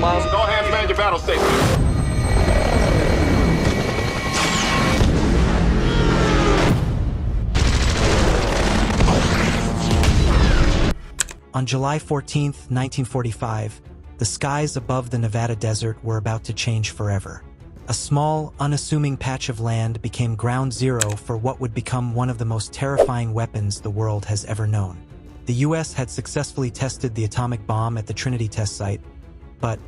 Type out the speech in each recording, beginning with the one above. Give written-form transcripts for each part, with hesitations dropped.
miles. Go ahead and man your battle station. On July 14, 1945, the skies above the Nevada desert were about to change forever. A small, unassuming patch of land became ground zero for what would become one of the most terrifying weapons the world has ever known. The US had successfully tested the atomic bomb at the Trinity test site, but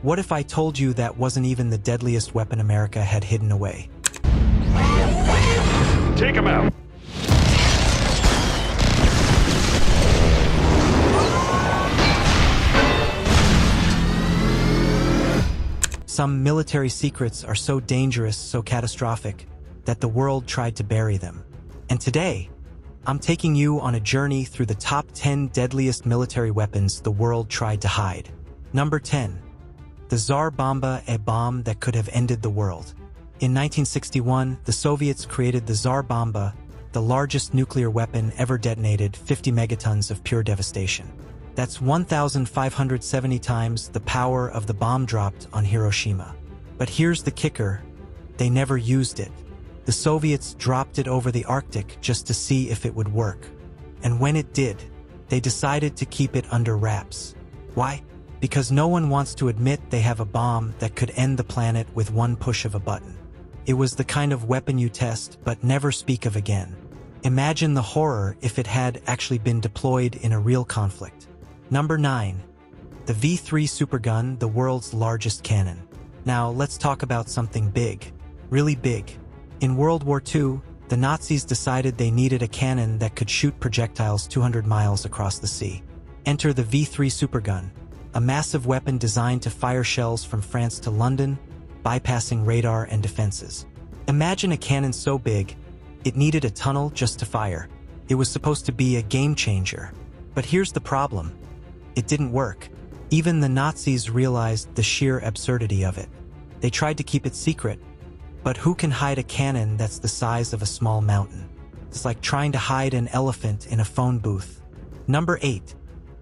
what if I told you that wasn't even the deadliest weapon America had hidden away? Take him out. Some military secrets are so dangerous, so catastrophic, that the world tried to bury them. And today, I'm taking you on a journey through the top 10 deadliest military weapons the world tried to hide. Number 10. The Tsar Bomba, a bomb that could have ended the world. In 1961, the Soviets created the Tsar Bomba, the largest nuclear weapon ever detonated, 50 megatons of pure devastation. That's 1,570 times the power of the bomb dropped on Hiroshima. But here's the kicker: they never used it. The Soviets dropped it over the Arctic just to see if it would work. And when it did, they decided to keep it under wraps. Why? Because no one wants to admit they have a bomb that could end the planet with one push of a button. It was the kind of weapon you test but never speak of again. Imagine the horror if it had actually been deployed in a real conflict. Number 9. The V3 supergun, the world's largest cannon. Now, let's talk about something big. Really big. In World War II, the Nazis decided they needed a cannon that could shoot projectiles 200 miles across the sea. Enter the V3 supergun, a massive weapon designed to fire shells from France to London, bypassing radar and defenses. Imagine a cannon so big, it needed a tunnel just to fire. It was supposed to be a game changer. But here's the problem. It didn't work. Even the Nazis realized the sheer absurdity of it. They tried to keep it secret, but who can hide a cannon that's the size of a small mountain? It's like trying to hide an elephant in a phone booth. Number 8.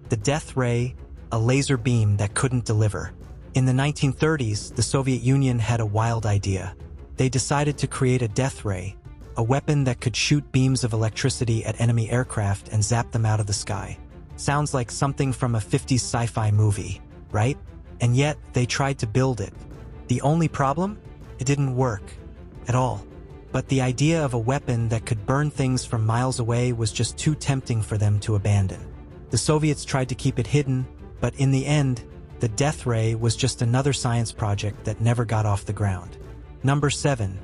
The Death Ray, a laser beam that couldn't deliver. In the 1930s, the Soviet Union had a wild idea. They decided to create a death ray, a weapon that could shoot beams of electricity at enemy aircraft and zap them out of the sky. Sounds like something from a 50s sci-fi movie, right? And yet, they tried to build it. The only problem? It didn't work. At all. But the idea of a weapon that could burn things from miles away was just too tempting for them to abandon. The Soviets tried to keep it hidden, but in the end, the Death Ray was just another science project that never got off the ground. Number 7.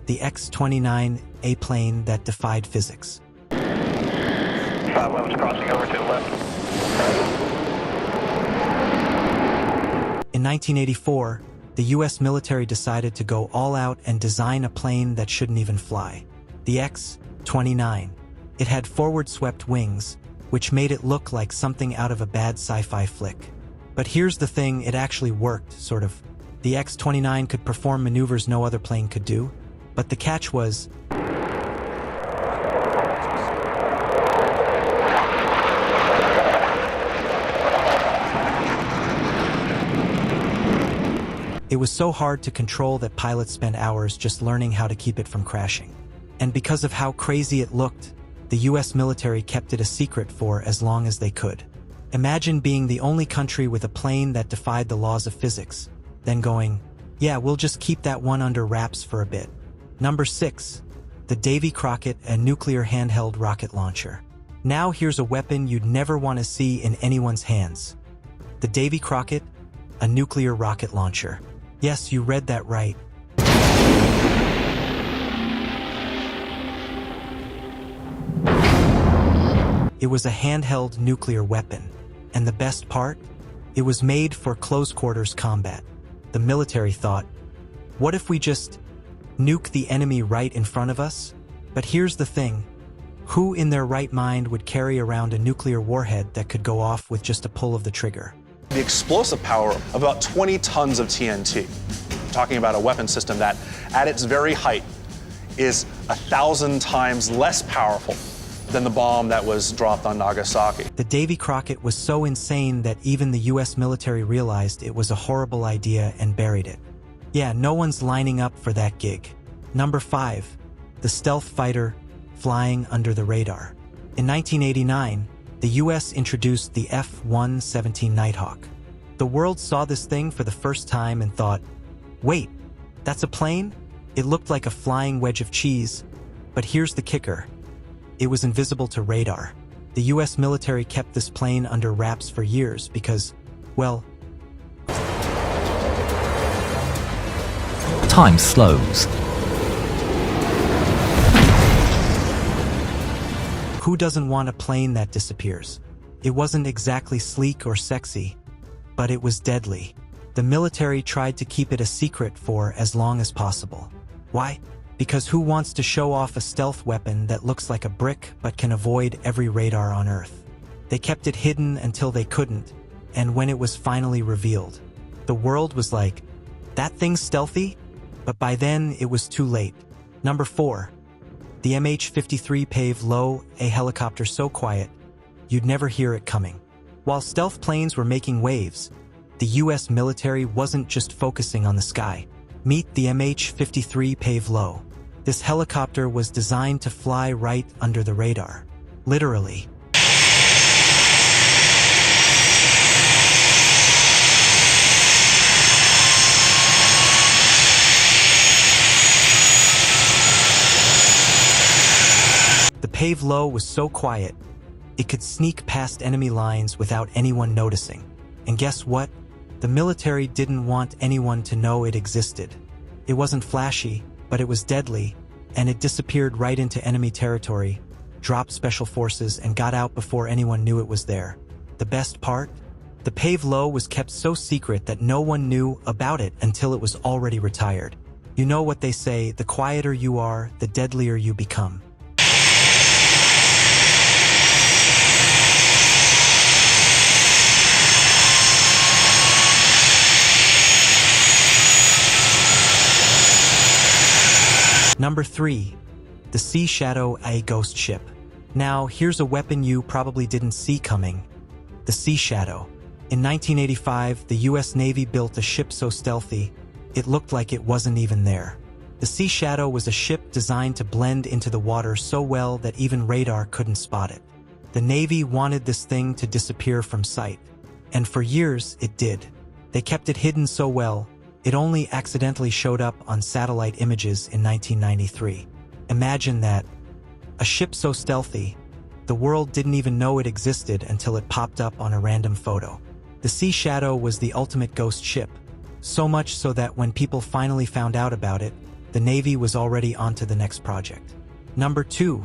The X-29, a plane that defied physics. 511's crossing over to the left. In 1984, the US military decided to go all out and design a plane that shouldn't even fly. The X-29. It had forward-swept wings, which made it look like something out of a bad sci-fi flick. But here's the thing, it actually worked, sort of. The X-29 could perform maneuvers no other plane could do, but the catch was, it was so hard to control that pilots spent hours just learning how to keep it from crashing. And because of how crazy it looked, the US military kept it a secret for as long as they could. Imagine being the only country with a plane that defied the laws of physics, then going, yeah, we'll just keep that one under wraps for a bit. Number 6. The Davy Crockett, a nuclear handheld rocket launcher. Now here's a weapon you'd never want to see in anyone's hands. The Davy Crockett, a nuclear rocket launcher. Yes, you read that right. It was a handheld nuclear weapon. And the best part? It was made for close-quarters combat. The military thought, what if we just nuke the enemy right in front of us? But here's the thing. Who in their right mind would carry around a nuclear warhead that could go off with just a pull of the trigger? The explosive power of about 20 tons of TNT. We're talking about a weapon system that, at its very height, is 1,000 times less powerful than the bomb that was dropped on Nagasaki. The Davy Crockett was so insane that even the US military realized it was a horrible idea and buried it. Yeah, no one's lining up for that gig. Number 5. The stealth fighter flying under the radar. In 1989, the US introduced the F-117 Nighthawk. The world saw this thing for the first time and thought, wait, that's a plane? It looked like a flying wedge of cheese. But here's the kicker. It was invisible to radar. The US military kept this plane under wraps for years because, well, time slows. who doesn't want a plane that disappears? It wasn't exactly sleek or sexy, but it was deadly. The military tried to keep it a secret for as long as possible. Why? Because who wants to show off a stealth weapon that looks like a brick but can avoid every radar on Earth? They kept it hidden until they couldn't, and when it was finally revealed, the world was like, that thing's stealthy? But by then, it was too late. Number 4. The MH-53 Pave Low, a helicopter so quiet, you'd never hear it coming. While stealth planes were making waves, the US military wasn't just focusing on the sky. Meet the MH-53 Pave Low. This helicopter was designed to fly right under the radar. Literally. The Pave Low was so quiet, it could sneak past enemy lines without anyone noticing. And guess what? The military didn't want anyone to know it existed. It wasn't flashy, but it was deadly, and it disappeared right into enemy territory, dropped special forces, and got out before anyone knew it was there. The best part? The Pave Low was kept so secret that no one knew about it until it was already retired. You know what they say, the quieter you are, the deadlier you become. Number 3. The Sea Shadow, a ghost ship. Now, here's a weapon you probably didn't see coming. The Sea Shadow. In 1985, the US Navy built a ship so stealthy, it looked like it wasn't even there. The Sea Shadow was a ship designed to blend into the water so well that even radar couldn't spot it. The Navy wanted this thing to disappear from sight. And for years, it did. They kept it hidden so well, it only accidentally showed up on satellite images in 1993. Imagine that. A ship so stealthy, the world didn't even know it existed until it popped up on a random photo. The Sea Shadow was the ultimate ghost ship, so much so that when people finally found out about it, the Navy was already onto the next project. Number 2.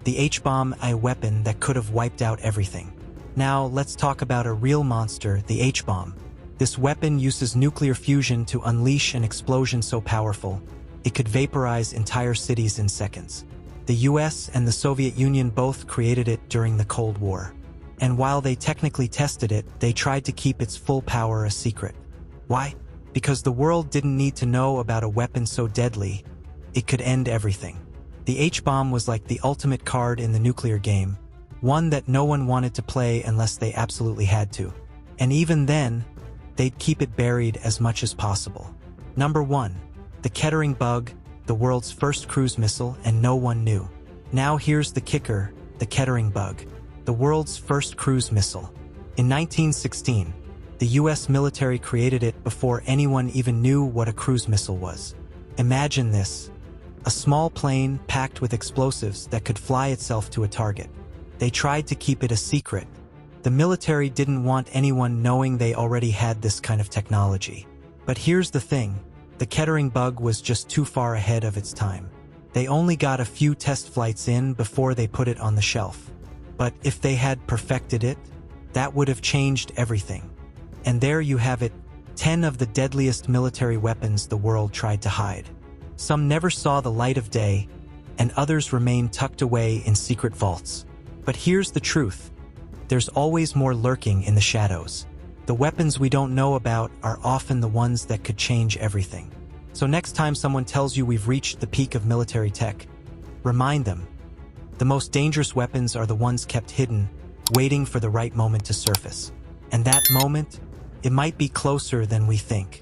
The H-bomb, a weapon that could have wiped out everything. Now, let's talk about a real monster, the H-bomb. This weapon uses nuclear fusion to unleash an explosion so powerful, it could vaporize entire cities in seconds. The US and the Soviet Union both created it during the Cold War. And while they technically tested it, they tried to keep its full power a secret. Why? Because the world didn't need to know about a weapon so deadly, it could end everything. The H-bomb was like the ultimate card in the nuclear game, one that no one wanted to play unless they absolutely had to. And even then, they'd keep it buried as much as possible. Number 1. The Kettering Bug, the world's first cruise missile, and no one knew. Now here's the kicker, the Kettering Bug, the world's first cruise missile. In 1916, the US military created it before anyone even knew what a cruise missile was. Imagine this, a small plane packed with explosives that could fly itself to a target. They tried to keep it a secret. The military didn't want anyone knowing they already had this kind of technology. But here's the thing, the Kettering Bug was just too far ahead of its time. They only got a few test flights in before they put it on the shelf. But if they had perfected it, that would have changed everything. And there you have it, 10 of the deadliest military weapons the world tried to hide. Some never saw the light of day, and others remained tucked away in secret vaults. But here's the truth. There's always more lurking in the shadows. The weapons we don't know about are often the ones that could change everything. So next time someone tells you we've reached the peak of military tech, remind them, The most dangerous weapons are the ones kept hidden, waiting for the right moment to surface. And that moment, it might be closer than we think.